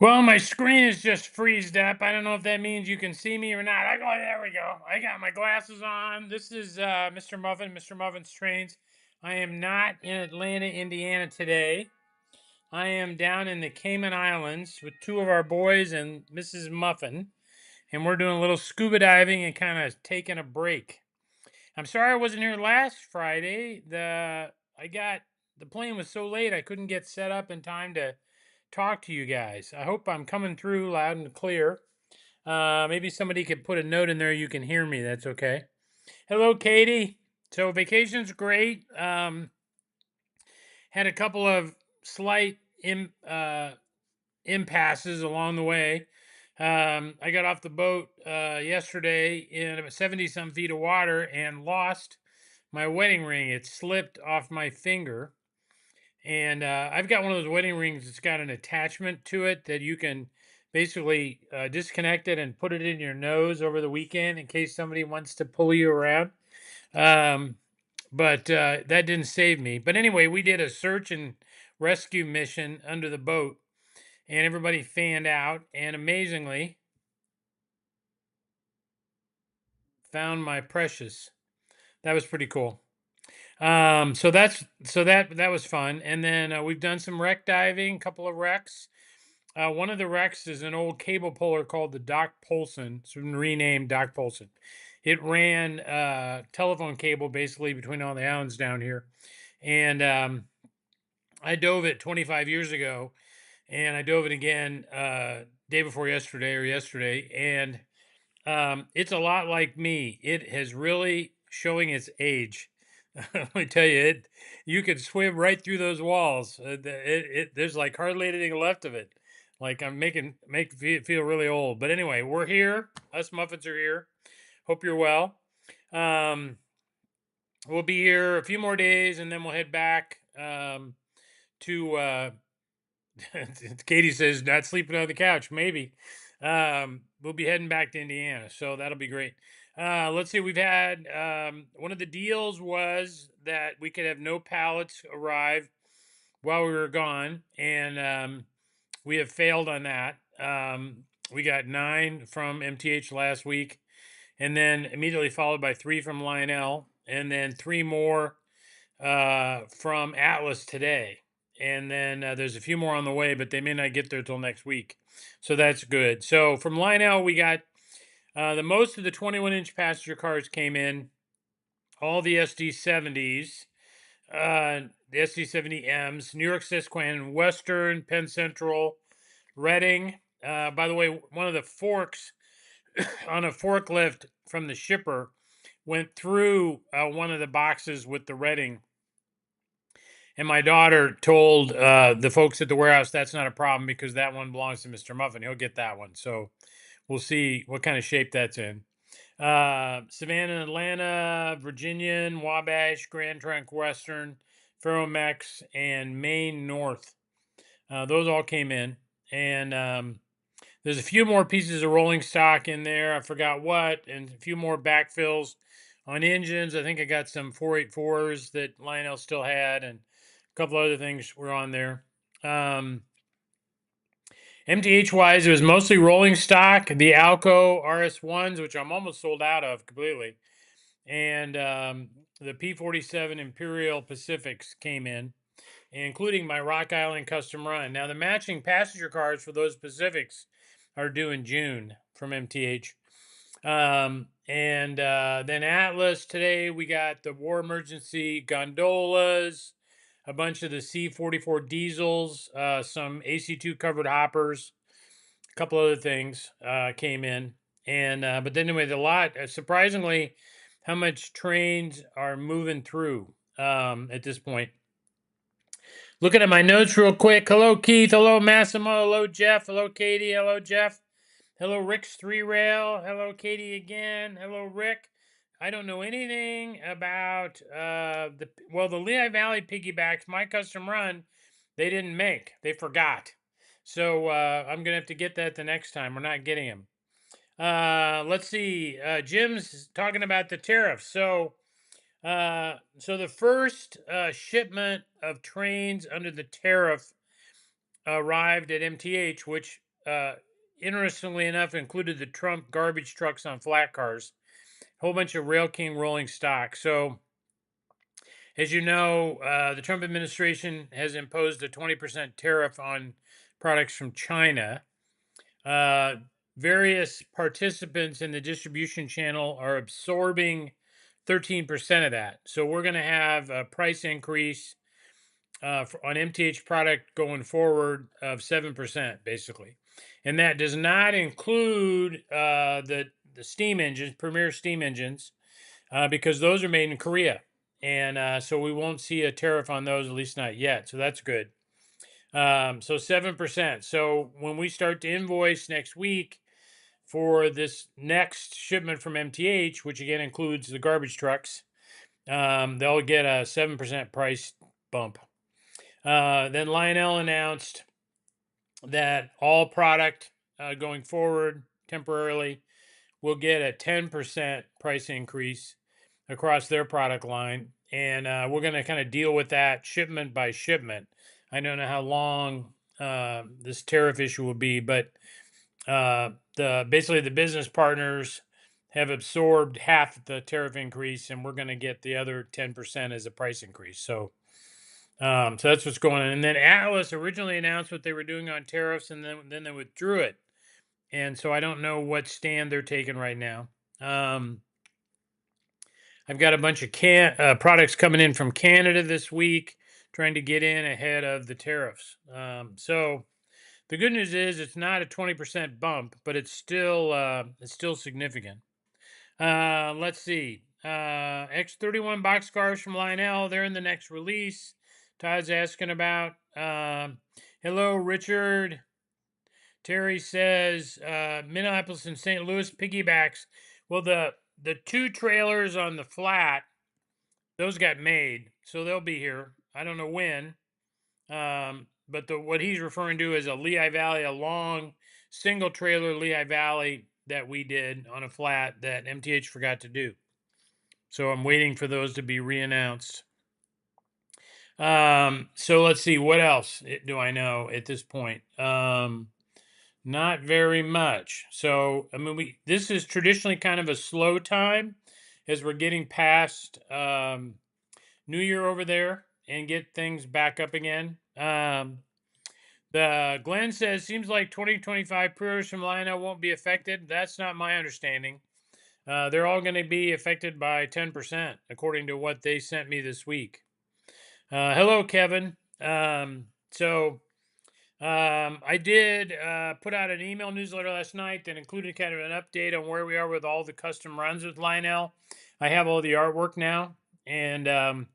Well, my screen is just freezed up. I don't know if that means you can see me or not. There we go. I got my glasses on. This is Mr. Muffin, Mr. Muffin's Trains. I am not in Atlanta, Indiana today. I am down in the Cayman Islands with two of our boys and Mrs. Muffin, and we're doing a little scuba diving and kind of taking a break. I'm sorry I wasn't here last Friday. The plane was so late I couldn't get set up in time to talk to you guys. I hope I'm coming through loud and clear. Maybe somebody could put a note in there you can hear me. That's okay. Hello, Katie. So vacation's great. Had a couple of slight impasses along the way. I got off the boat yesterday in 70 some feet of water and lost my wedding ring. It slipped off my finger. And I've got one of those wedding rings that's got an attachment to it that you can basically disconnect it and put it in your nose over the weekend in case somebody wants to pull you around. Um, but that didn't save me. But anyway, we did a search and rescue mission under the boat, and everybody fanned out and amazingly found my precious. That was pretty cool. So that was fun. And then we've done some wreck diving, a couple of wrecks. One of the wrecks is an old cable puller called the Doc Polson. It's been renamed Doc Polson. It ran telephone cable basically between all the islands down here. And I dove it 25 years ago, and I dove it again day before yesterday. And it's a lot like me. It has really showing its age. Let me tell you, you could swim right through those walls. There's like hardly anything left of it. Like I'm feel really old. But anyway, we're here. Us Muffins are here. Hope you're well. Um, we'll be here a few more days, and then we'll head back to. Katie says not sleeping on the couch. Maybe we'll be heading back to Indiana, so that'll be great. Let's see. We've had one of the deals was that we could have no pallets arrive while we were gone, and we have failed on that. We got 9 from MTH last week, and then immediately followed by 3 from Lionel, and then 3 more from Atlas today. And then there's a few more on the way, but they may not get there till next week. So that's good. So from Lionel, we got the most of the 21-inch passenger cars came in, all the SD70s, the SD70Ms, New York Susquehanna, Western, Penn Central, Reading. By the way, one of the forks on a forklift from the shipper went through one of the boxes with the Reading. And my daughter told the folks at the warehouse that's not a problem because that one belongs to Mr. Muffin. He'll get that one. So we'll see what kind of shape that's in. Savannah, Atlanta, Virginian, Wabash, Grand Trunk Western, Ferromex, and Maine North. Those all came in. And there's a few more pieces of rolling stock in there. I forgot what. And a few more backfills on engines. I think I got some 484s that Lionel still had. And a couple other things were on there. MTH wise, it was mostly rolling stock, the Alco RS1s, which I'm almost sold out of completely, and the P47 Imperial Pacifics came in, including my Rock Island custom run. Now, the matching passenger cars for those Pacifics are due in June from MTH. And then Atlas today, we got the War Emergency gondolas, a bunch of the C44 diesels, some AC2 covered hoppers, a couple other things came in. And but then anyway, the lot surprisingly, how much trains are moving through at this point. Looking at my notes real quick. Hello, Keith. Hello, Massimo. Hello, Jeff. Hello, Katie. Hello, Jeff. Hello, Rick's 3 Rail. Hello, Katie again. Hello, Rick. I don't know anything about the Lehigh Valley piggybacks, my custom run, they didn't make. They forgot. So I'm going to have to get that the next time. We're not getting them. Let's see. Jim's talking about the tariff. So the first shipment of trains under the tariff arrived at MTH, which interestingly enough, included the Trump garbage trucks on flat cars, a whole bunch of Rail King rolling stock. So, as you know, the Trump administration has imposed a 20% tariff on products from China. Uh, Various participants in the distribution channel are absorbing 13% of that. So we're going to have a price increase on MTH product going forward of 7%, basically. And that does not include the steam engines, Premier steam engines, because those are made in Korea. And so we won't see a tariff on those, at least not yet. So that's good. So 7%. So when we start to invoice next week for this next shipment from MTH, which again includes the garbage trucks, they'll get a 7% price bump. Then Lionel announced that all product going forward temporarily will get a 10% price increase across their product line. And we're going to kind of deal with that shipment by shipment. I don't know how long this tariff issue will be, but basically the business partners have absorbed half the tariff increase, and we're going to get the other 10% as a price increase. So that's what's going on. And then Atlas originally announced what they were doing on tariffs, and then they withdrew it. And so I don't know what stand they're taking right now. I've got a bunch of products coming in from Canada this week, trying to get in ahead of the tariffs. So the good news is it's not a 20% bump, but it's still significant. Let's see. X31 boxcars from Lionel. They're in the next release. Todd's asking about. Hello, Richard. Terry says Minneapolis and St. Louis piggybacks. Well, the two trailers on the flat, those got made, so they'll be here. I don't know when. But what he's referring to is a Lehigh Valley, a long single trailer Lehigh Valley that we did on a flat that MTH forgot to do. So I'm waiting for those to be reannounced. So let's see, what else do I know at this point? Not very much. So I mean, this is traditionally kind of a slow time as we're getting past New Year over there and get things back up again. The Glenn says seems like 2025 pre-orders from Lionel won't be affected. That's not my understanding. They're all going to be affected by 10%, according to what they sent me this week. Hello, Kevin. I did put out an email newsletter last night that included kind of an update on where we are with all the custom runs with Lionel. I have all the artwork now, and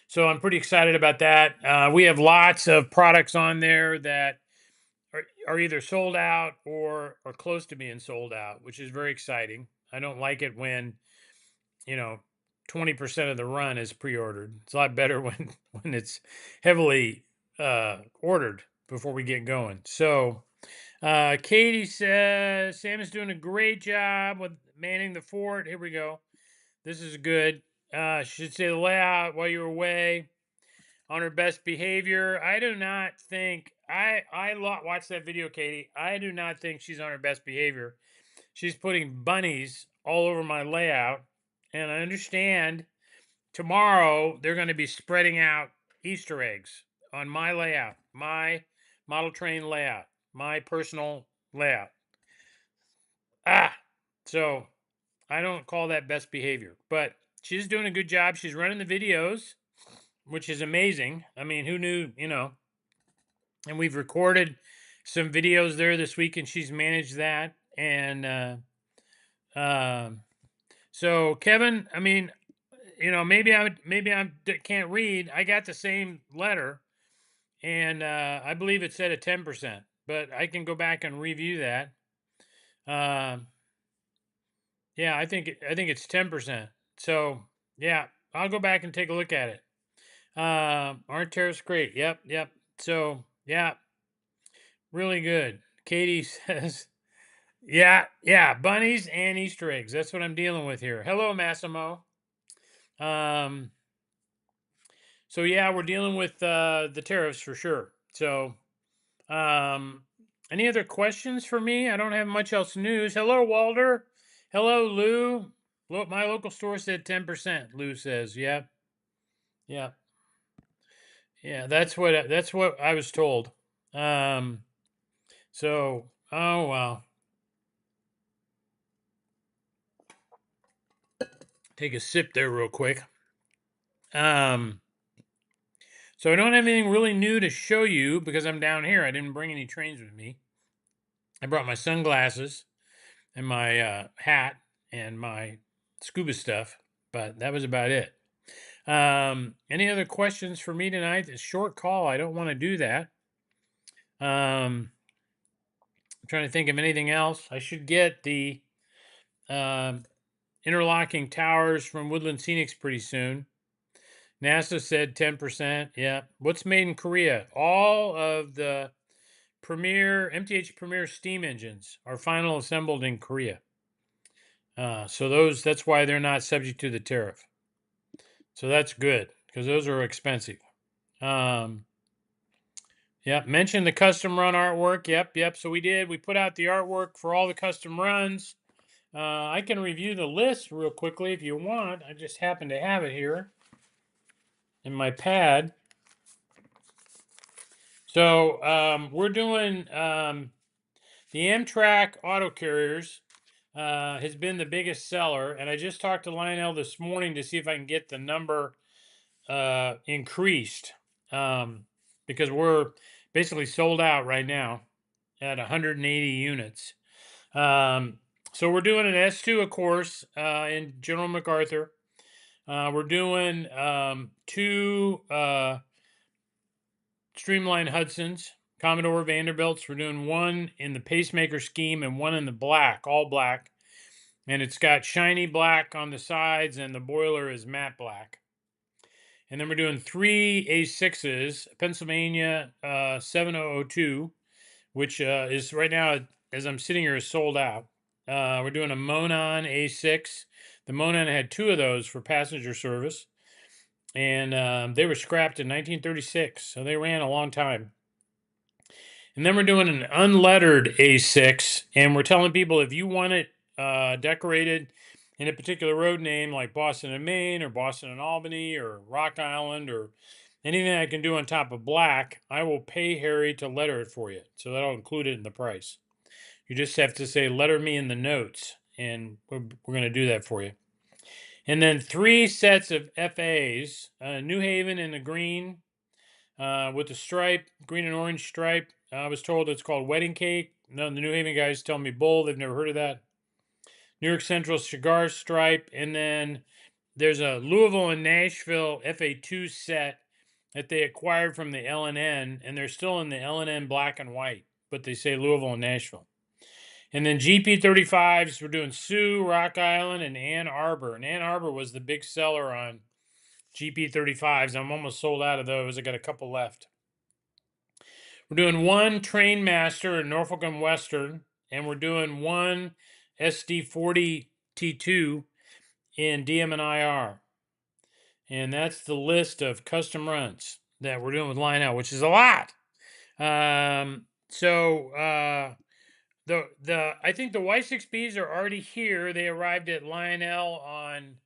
so I'm pretty excited about that. We have lots of products on there that are either sold out or are close to being sold out, which is very exciting. I don't like it when, 20% of the run is pre-ordered. It's a lot better when it's heavily ordered before we get going. So Katie says Sam is doing a great job with manning the fort. Here we go. This is good. Should say the layout while you're away. On her best behavior. I do not think I watched that video, Katie. I do not think she's on her best behavior. She's putting bunnies all over my layout, and I understand tomorrow they're going to be spreading out Easter eggs on my layout, my model train layout, my personal layout. So I don't call that best behavior, but she's doing a good job. She's running the videos, which is amazing. I mean, who knew, and we've recorded some videos there this week, and she's managed that. And so Kevin, I mean, maybe I can't read. I got the same letter, and I believe it said a 10%, but I can go back and review that. Yeah, I think it's 10%. So yeah, I'll go back and take a look at it. Aren't tariffs great? Yep. So yeah, really good. Katie says, yeah, bunnies and Easter eggs. That's what I'm dealing with here. Hello, Massimo. So yeah, we're dealing with the tariffs for sure. So, Any other questions for me? I don't have much else news. Hello, Walter. Hello, Lou. My local store said 10%. Lou says, "Yeah, yeah, yeah." That's what I was told. Um, so, oh wow. Take a sip there real quick. Um, so I don't have anything really new to show you because I'm down here. I didn't bring any trains with me. I brought my sunglasses and my hat and my scuba stuff, but that was about it. Any other questions for me tonight? It's a short call. I don't want to do that. I'm trying to think of anything else. I should get the um, interlocking towers from Woodland Scenics pretty soon. NASA said 10%. Yeah. What's made in Korea? All of the MTH Premier steam engines are final assembled in Korea. So that's why they're not subject to the tariff. So that's good because those are expensive. Yep. Mention the custom run artwork. Yep. So we did. We put out the artwork for all the custom runs. I can review the list real quickly if you want. I just happen to have it here in my pad. So we're doing the Amtrak auto carriers has been the biggest seller, and I just talked to Lionel this morning to see if I can get the number increased because we're basically sold out right now at 180 units. So we're doing an S2, of course, in General MacArthur. We're doing two Streamline Hudsons, Commodore Vanderbilts. We're doing one in the pacemaker scheme and one in the black, all black. And it's got shiny black on the sides, and the boiler is matte black. And then we're doing three A6s, Pennsylvania 7002, which is right now, as I'm sitting here, is sold out. We're doing a Monon A6. The Monon had two of those for passenger service, and they were scrapped in 1936, so they ran a long time. And then we're doing an unlettered A6, and we're telling people if you want it decorated in a particular road name like Boston and Maine or Boston and Albany or Rock Island or anything I can do on top of black, I will pay Harry to letter it for you. So that'll include it in the price. You just have to say, letter me in the notes, and we're going to do that for you. And then three sets of FAs, New Haven in the green with the stripe, green and orange stripe. I was told it's called Wedding Cake. None of the New Haven guys tell me bull. They've never heard of that. New York Central cigar stripe. And then there's a Louisville and Nashville FA2 set that they acquired from the L&N, and they're still in the L&N black and white, but they say Louisville and Nashville. And then GP35s, we're doing Sioux, Rock Island, and Ann Arbor. And Ann Arbor was the big seller on GP35s. I'm almost sold out of those. I got a couple left. We're doing one Train Master in Norfolk and Western, and we're doing one SD40 T2 in DM and IR. And that's the list of custom runs that we're doing with Lionel, which is a lot. I think the Y6Bs are already here. They arrived at Lionel on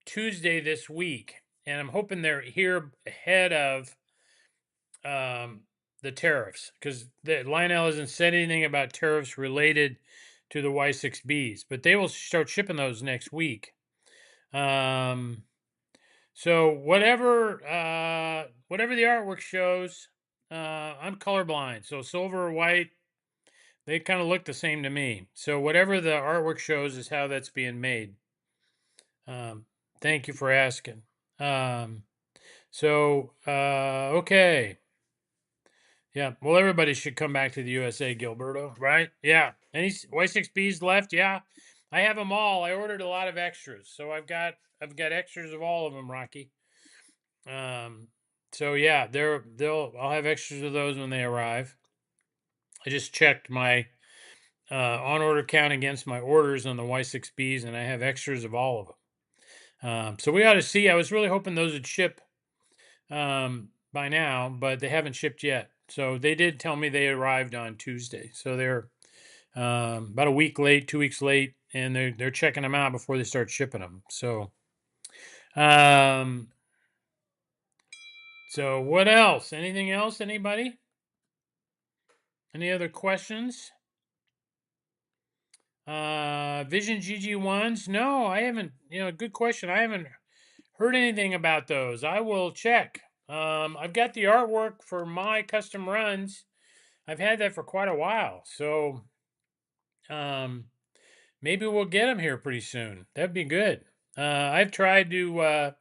Tuesday this week, and I'm hoping they're here ahead of the tariffs, because Lionel hasn't said anything about tariffs related to the Y6Bs, but they will start shipping those next week. So whatever the artwork shows, I'm colorblind, so silver or white, they kind of look the same to me. So whatever the artwork shows is how that's being made. Thank you for asking. Okay. Yeah. Well, everybody should come back to the USA, Gilberto, right? Yeah. Any Y6Bs left? Yeah. I have them all. I ordered a lot of extras, so I've got extras of all of them, Rocky. So yeah, I'll have extras of those when they arrive. I just checked my on order count against my orders on the Y6Bs, and I have extras of all of them. So we ought to see. I was really hoping those would ship by now, but they haven't shipped yet. So they did tell me they arrived on Tuesday. So they're about a week late, 2 weeks late, and they're checking them out before they start shipping them. Um, so what else? Anything else? Anybody? Any other questions? Vision GG1s? No, I haven't. Good question. I haven't heard anything about those. I will check. I've got the artwork for my custom runs. I've had that for quite a while. So um, maybe we'll get them here pretty soon. That'd be good. I've tried to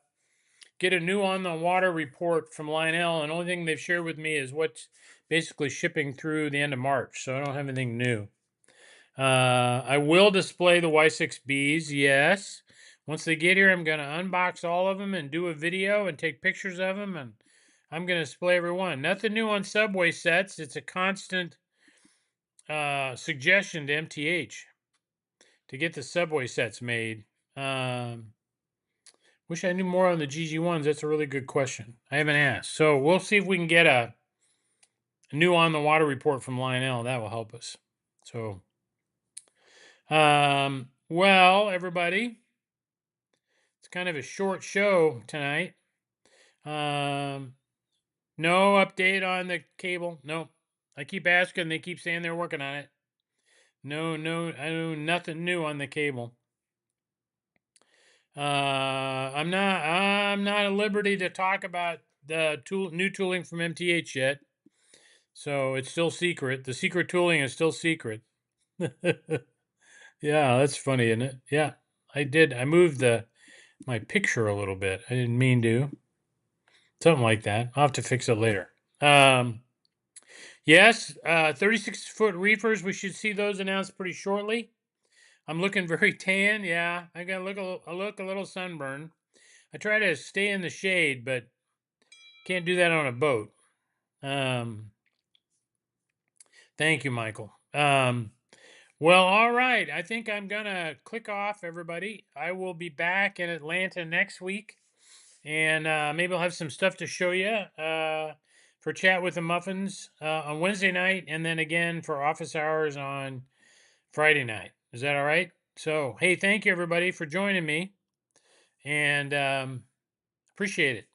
get a new on the water report from Lionel, and the only thing they've shared with me is what's basically shipping through the end of March. So I don't have anything new. I will display the Y6Bs, yes. Once they get here, I'm going to unbox all of them and do a video and take pictures of them, and I'm going to display every one. Nothing new on Subway sets. It's a constant suggestion to MTH to get the Subway sets made. Wish I knew more on the GG1s. That's a really good question. I haven't asked. So we'll see if we can get a new on the water report from Lionel. That will help us. So, well, everybody, it's kind of a short show tonight. No update on the cable. Nope. I keep asking. They keep saying they're working on it. No, I know nothing new on the cable. I'm not at liberty to talk about the new tooling from MTH yet. So it's still secret. The secret tooling is still secret. Yeah, that's funny, isn't it? Yeah, I did. I moved my picture a little bit. I didn't mean to. Something like that. I'll have to fix it later. Yes, 36-foot reefers. We should see those announced pretty shortly. I'm looking very tan. Yeah, I got I look a little sunburned. I try to stay in the shade, but can't do that on a boat. Thank you, Michael. Well, all right. I think I'm gonna click off, everybody. I will be back in Atlanta next week, and maybe I'll have some stuff to show you for chat with the muffins on Wednesday night, and then again for office hours on Friday night. Is that all right? So, hey, thank you everybody for joining me, and appreciate it.